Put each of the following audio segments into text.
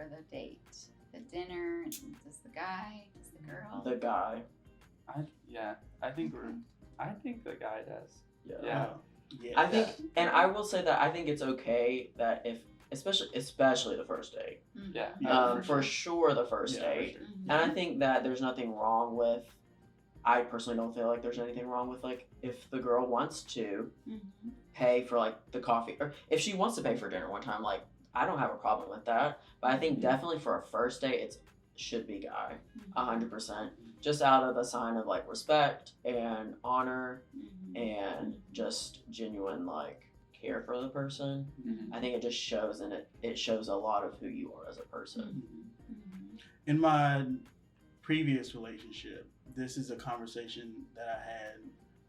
for the date? The dinner? Does the guy? Does the girl? The guy. I think the guy does. Yeah. Yeah. I think, and I will say that I think it's okay that if, especially the first date. Yeah. For sure the first date. And I think that there's nothing wrong with, I personally don't feel like there's anything wrong with, like, if the girl wants to pay for, like, the coffee, or if she wants to pay for dinner one time, like, I don't have a problem with that. But I think definitely for a first date, it should be guy, 100%. Just out of a sign of, like, respect and honor and just genuine, like, care for the person. I think it just shows, and it shows a lot of who you are as a person. In my previous relationship, this is a conversation that I had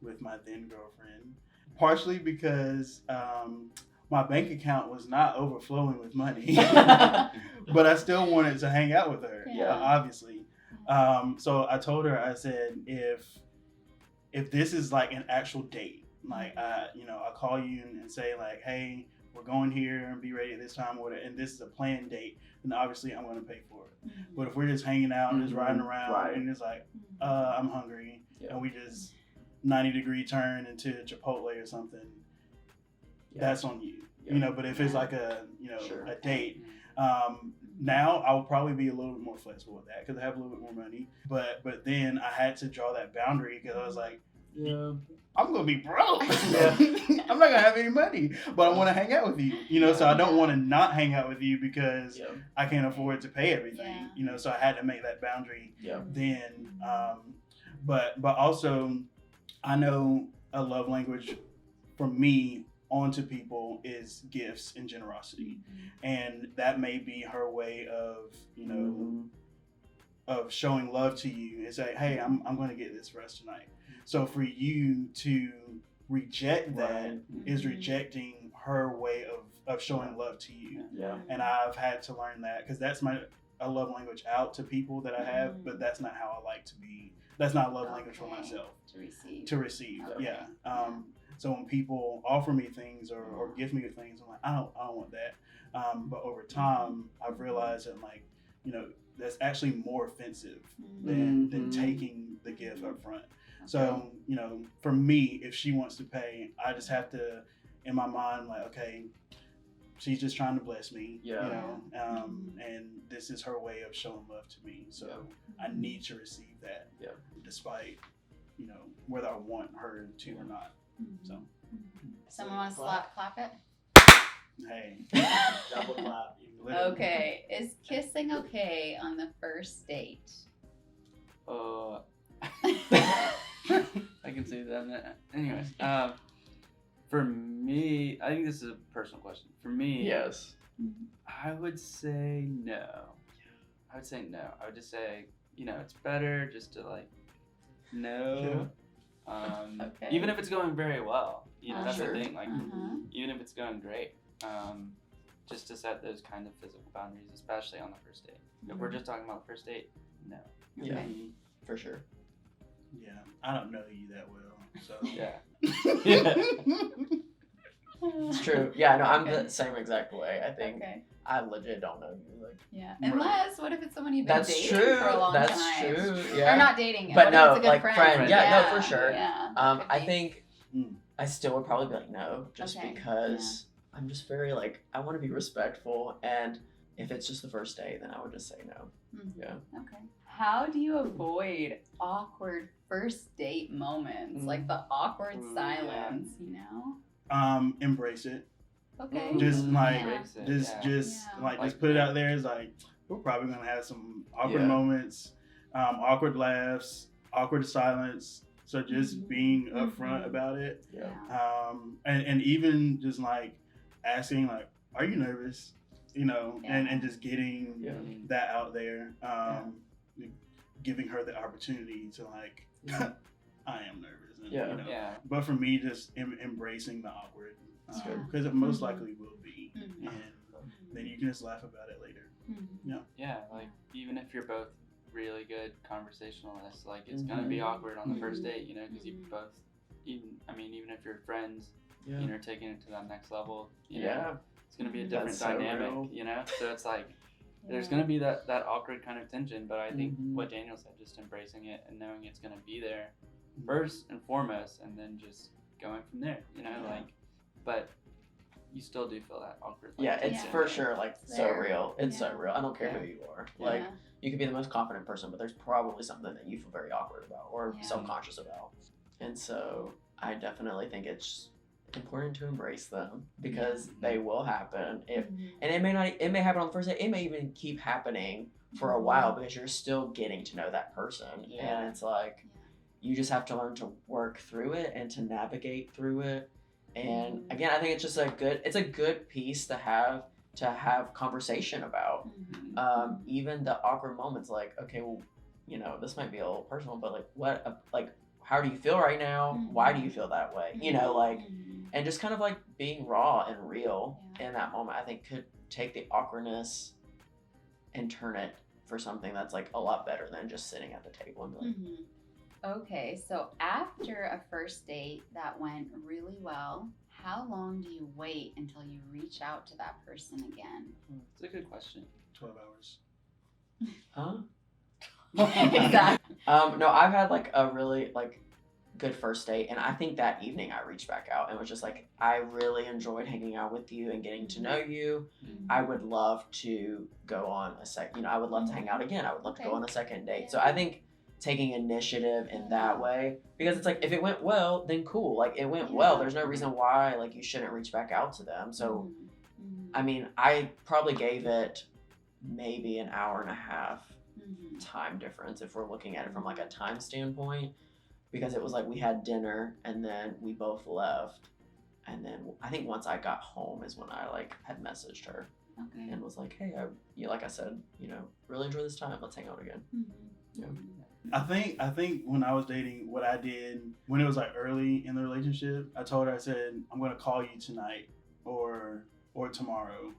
with my then girlfriend, partially because my bank account was not overflowing with money, but I still wanted to hang out with her, obviously. So I told her, I said, if this is like an actual date, like I'll call you and say like, hey, we're going here and be ready at this time, and this is a planned date, then obviously I'm going to pay for it. But if we're just hanging out and just riding around and it's like, I'm hungry, and we just 90-degree turn into Chipotle or something, that's on you. But if it's like a a date, now I will probably be a little bit more flexible with that because I have a little bit more money. But then I had to draw that boundary because I was like, I'm gonna be broke. I'm not gonna have any money, but I want to hang out with you. So I don't want to not hang out with you because I can't afford to pay everything. So I had to make that boundary then. But also, I know a love language for me onto people is gifts and generosity, and that may be her way of of showing love to you and say, hey, I'm going to get this for us tonight. So for you to reject that is rejecting her way of showing love to you. And I've had to learn that because that's a love language out to people that I have, but that's not how I like to be. That's not a love language for myself. To receive. Okay. So when people offer me things or give me things, I'm like, I don't want that. But over time, I've realized that that's actually more offensive than taking the gift up front. So, for me, if she wants to pay, I just have to, in my mind, like, okay, she's just trying to bless me, and this is her way of showing love to me. So I need to receive that, despite, whether I want her to or not. So, someone wants to clap it? Hey, double clap. Okay, is kissing okay on the first date? I can see that. Anyways, for me, I think this is a personal question. For me, yes, I would say no. I would just say, it's better just to no. Even if it's going very well, that's the thing. Even if it's going great, just to set those kind of physical boundaries, especially on the first date. If we're just talking about the first date, no. Yeah, for sure. Yeah, I don't know you that well, so It's true. Yeah, no, I'm the same exact way. I think I legit don't know you. Unless, what if it's someone you've been dating for a long time? That's true. Yeah. Or not dating, but no, it's a good like friend. Yeah, no, for sure. Yeah, I think I still would probably be like no, just because I'm just very I want to be respectful, and if it's just the first day, then I would just say no. Yeah. Okay. How do you avoid awkward first date moments, like the awkward silence? Embrace it. Okay. Just just put it out there. It's like we're probably gonna have some awkward moments, awkward laughs, awkward silence. So just being upfront about it. And even just asking are you nervous? And just getting that out there. Giving her the opportunity to I am nervous. But for me, just embracing the awkward, because it most likely will be, and then you can just laugh about it later. Even if you're both really good conversationalists, it's gonna be awkward on the first date, because you both, even if you're friends, taking it to that next level, it's gonna be a different dynamic, so it's there's gonna be that awkward kind of tension. But I think what Daniel said, just embracing it and knowing it's gonna be there first and foremost, and then just going from there. But you still do feel that awkward. Yeah, it's for sure so real. It's so real. I don't care who you are. Yeah. You could be the most confident person, but there's probably something that you feel very awkward about or self-conscious about. And so I definitely think it's important to embrace them because they will happen. And it may happen on the first day. It may even keep happening for a while because you're still getting to know that person. Yeah. And it's like you just have to learn to work through it and to navigate through it. And again, I think it's just a good piece to have conversation about. Even the awkward moments, like, okay, well, this might be a little personal, but how do you feel right now? Why do you feel that way? And just kind of being raw and real in that moment, I think could take the awkwardness and turn it for something that's a lot better than just sitting at the table and be like, Okay, so after a first date that went really well, how long do you wait until you reach out to that person again? It's a good question. 12 hours. huh? Exactly. No, I've had a really good first date, and I think that evening I reached back out and was just I really enjoyed hanging out with you and getting to know you. I would love to go on a second, I would love to hang out again. I would love to go on a second date. So I think taking initiative in that way, because it's if it went well, then cool. It went well. There's no reason why you shouldn't reach back out to them. So I mean, I probably gave it maybe an hour and a half time difference if we're looking at it from a time standpoint, because it was we had dinner and then we both left, and then I think once I got home is when I had messaged her and was hey, like I said, really enjoy this time, let's hang out again. I think when I was dating, what I did when it was like in the relationship, I told her, I said, I'm going to call you tonight or tomorrow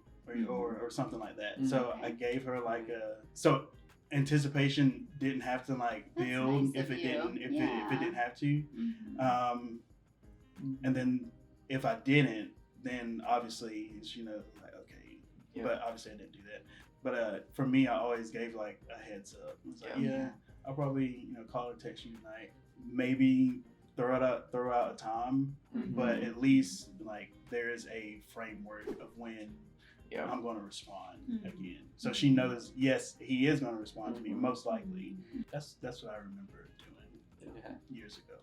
or something like that. Mm-hmm. So I gave her like so anticipation didn't have to like build nice if it didn't have to. Mm-hmm. And then if I didn't, then obviously it's, you know, like, okay, but obviously I didn't do that. But for me, I always gave like a heads up. It was like, I'll probably, you know, call or text you tonight. Maybe throw out a time, but at least like there is a framework of when I'm going to respond again. So she knows, yes, he is going to respond to me most likely. That's what I remember doing years ago.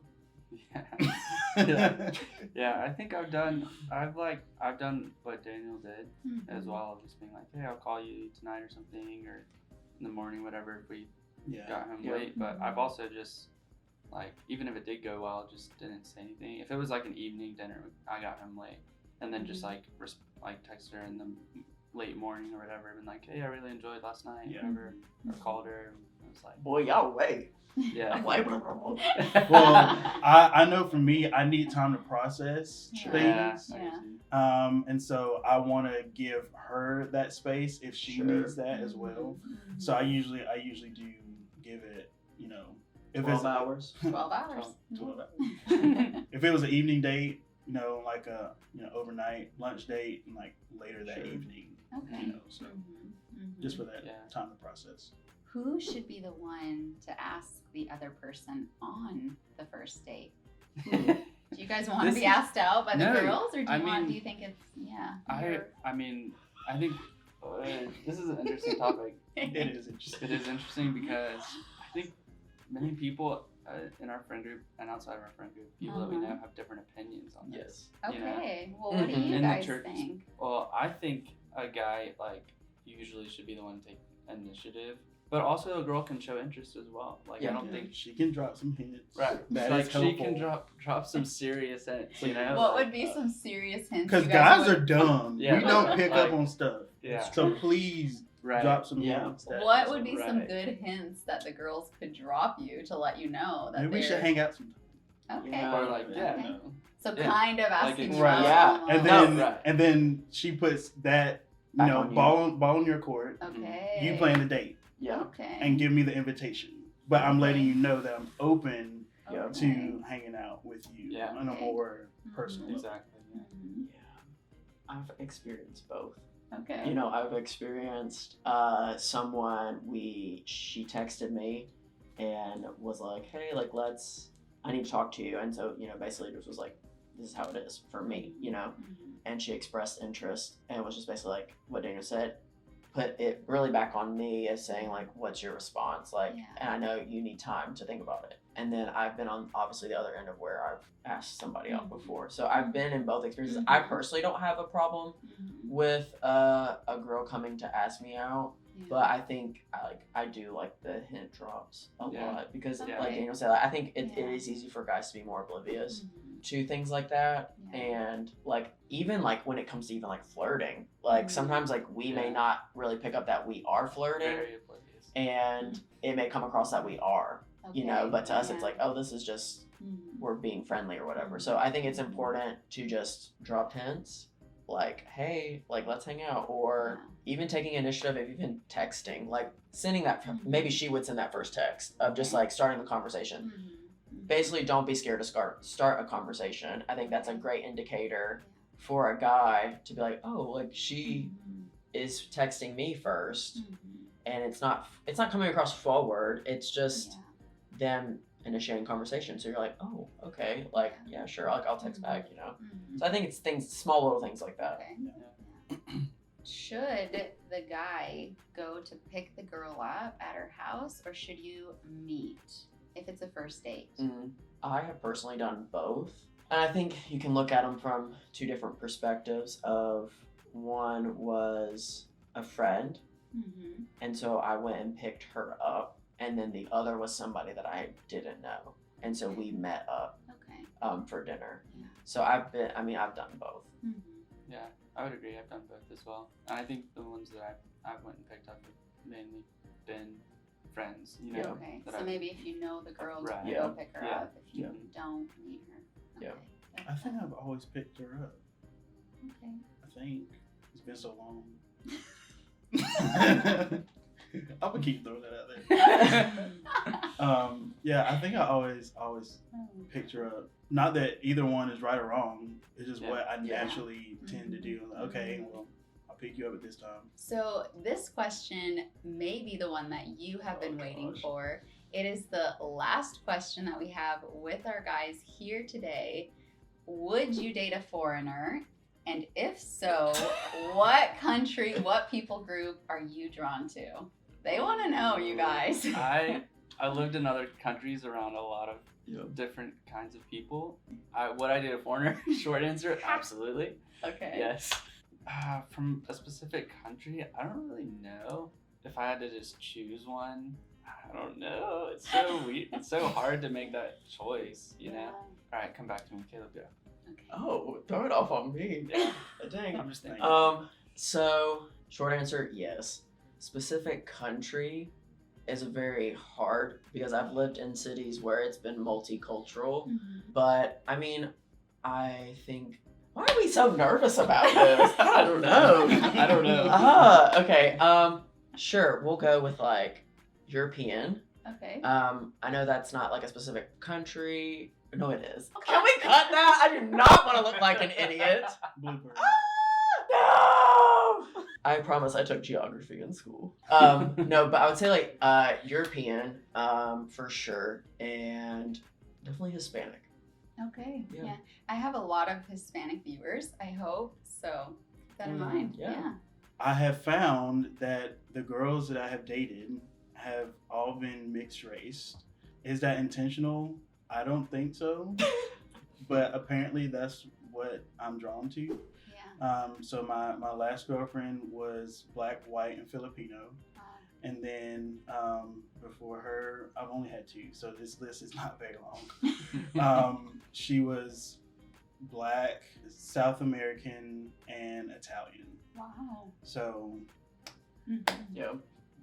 Yeah, I think I've done what Daniel did as well, just being like, hey, I'll call you tonight or something, or in the morning, whatever, if we got home late. But I've also just, like, even if it did go well, just didn't say anything. If it was like an evening dinner, I got home late, and then just like text her in the late morning or whatever, and like, hey, I really enjoyed last night, whatever, or called her, and I was like, boy, y'all wait. Yeah. Well, I know for me, I need time to process things. And so I want to give her that space if she needs that as well. So I usually do give it, you know, if 12 it's hours. 12 hours. 12 hours. If it was an evening date, you know, like a overnight lunch date, and like later that evening. Okay. You know, so just for that time to process. Who should be the one to ask the other person on the first date? Do you guys want to be asked out by the girls, or do you think it's I think this is an interesting topic. It is interesting. It is interesting because I think many people in our friend group and outside of our friend group, people that we know have different opinions on this. Okay. Well, what do you guys think? Well, I think a guy usually should be the one to take initiative. But also a girl can show interest as well. Like I don't think she can drop some hints. Right. That she can drop some serious hints. You know. What would be some serious hints? Because guys are dumb. Yeah. We don't pick up on stuff. Yeah. So please drop some hints. What would be some good hints that the girls could drop you to let you know that maybe we should hang out sometime. Okay. Or So kind of asking you out. And then she puts that ball on your court. Okay. You plan the date. Yeah. Okay. And give me the invitation. But I'm letting you know that I'm open to hanging out with you on a more personal level. Exactly. Yeah. I've experienced both. Okay. You know, I've experienced someone, she texted me and was like, hey, like, I need to talk to you. And so, you know, basically just was like, this is how it is for me, you know? And she expressed interest, and it was just basically like what Daniel said, put it really back on me as saying like, what's your response? Like, and I know you need time to think about it. And then I've been on obviously the other end of where I've asked somebody out before. So I've been in both experiences. I personally don't have a problem with a girl coming to ask me out. But I think I do like the hint drops a lot because like Daniel said, I think it is easy for guys to be more oblivious to things like that. And like even like when it comes to even like flirting, like sometimes like we may not really pick up that we are flirting, Very oblivious. and it may come across that we are, you know, but to us it's like, oh, this is just we're being friendly or whatever. So I think it's important to just drop hints like, hey, like let's hang out, or even taking initiative of even texting, like sending that, maybe she would send that first text of just like starting the conversation. Basically, don't be scared to start a conversation. I think that's a great indicator for a guy to be like, oh, like she is texting me first, and it's not coming across forward. It's just them initiating conversation. So you're like, oh, okay, like yeah, sure, like I'll text back, you know. So I think it's small little things like that. Should the guy go to pick the girl up at her house, or should you meet if it's a first date? I have personally done both, and I think you can look at them from two different perspectives. Of one was a friend, and so I went and picked her up, and then the other was somebody that I didn't know, and so we met up for dinner. So I've done both. Yeah, I would agree. I've done both as well. And I think the ones that I've went and picked up have mainly been friends, you know. Okay, so maybe if you know the girl, Right. go pick her up. If you Yeah. don't, meet her. Okay. I think I've always picked her up. Okay. I think it's been so long. I'm gonna keep throwing that out there. Yeah, I think I always picked her up. Not that either one is right or wrong. It's just what I naturally tend to do. Like, okay, well, I'll pick you up at this time. So this question may be the one that you have been waiting for. It is the last question that we have with our guys here today. Would you date a foreigner? And if so, what country, what people group are you drawn to? They want to know, you guys. I lived in other countries around a lot of different kinds of people. Would I date a foreigner? Short answer, absolutely. Okay. Yes. From a specific country, I don't really know. If I had to just choose one, I don't know. It's so weird. It's so hard to make that choice, you know? All right, come back to me, Caleb. Go. Okay. Oh, throw it off on me. Yeah. Dang. I'm just thinking. So short answer, yes. Specific country is very hard because I've lived in cities where it's been multicultural. But I mean, I think, why are we so nervous about this? I don't know. I don't know. Okay. Sure, we'll go with like European. Okay. I know that's not like a specific country. No, it is. Okay. Can we cut that? I do not want to look like an idiot. Blooper. No! I promise I took geography in school. No, but I would say like European, for sure, and definitely Hispanic. Okay. Yeah. Yeah. I have a lot of Hispanic viewers, I hope. So keep that in mind. Yeah. I have found that the girls that I have dated have all been mixed race. Is that intentional? I don't think so. But apparently that's what I'm drawn to. Yeah. So my last girlfriend was Black, white, and Filipino. And then before her, I've only had two, so this list is not very long. She was Black, South American, and Italian. Wow. So Yeah.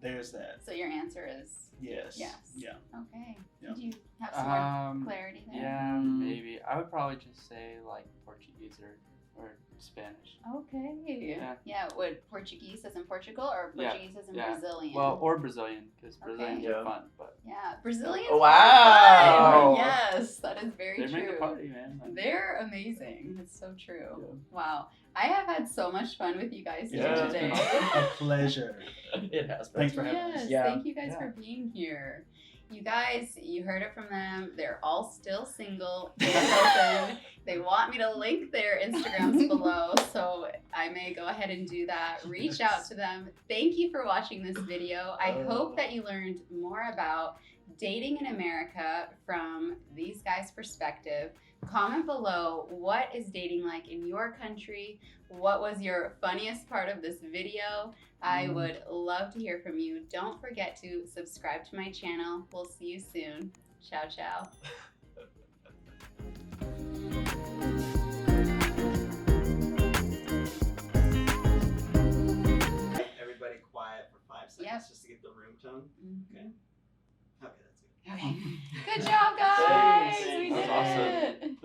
there's that. So your answer is Yes. yes. Yeah. Okay. Yeah. Did you have some more clarity there? Yeah, maybe. I would probably just say like Portuguese or or Spanish. Okay. Yeah. Yeah. What, Portuguese as in Portugal or Portuguese as in Brazilian? Well, or Brazilian, because Brazilians Okay. are fun. But yeah, Brazilians Wow. are fun. Yes, that is very they true. bring the party, man. Like, They're amazing. It's so true. Yeah. Wow. I have had so much fun with you guys here Yeah. today. A pleasure. It has been. Thanks for having us. Yes, Yeah. thank you guys for being here. You guys, you heard it from them. They're all still single. They want me to link their Instagrams below, so I may go ahead and do that. Reach out to them. Thank you for watching this video. I hope that you learned more about dating in America from these guys' perspective. Comment below, what is dating like in your country? What was your funniest part of this video? I would love to hear from you. Don't forget to subscribe to my channel. We'll see you soon. Ciao, ciao. Everybody quiet for 5 seconds Yep. just to get the room tone. Okay. Okay, that's good. Okay. Good job, guys. Thanks. We That did was awesome. it.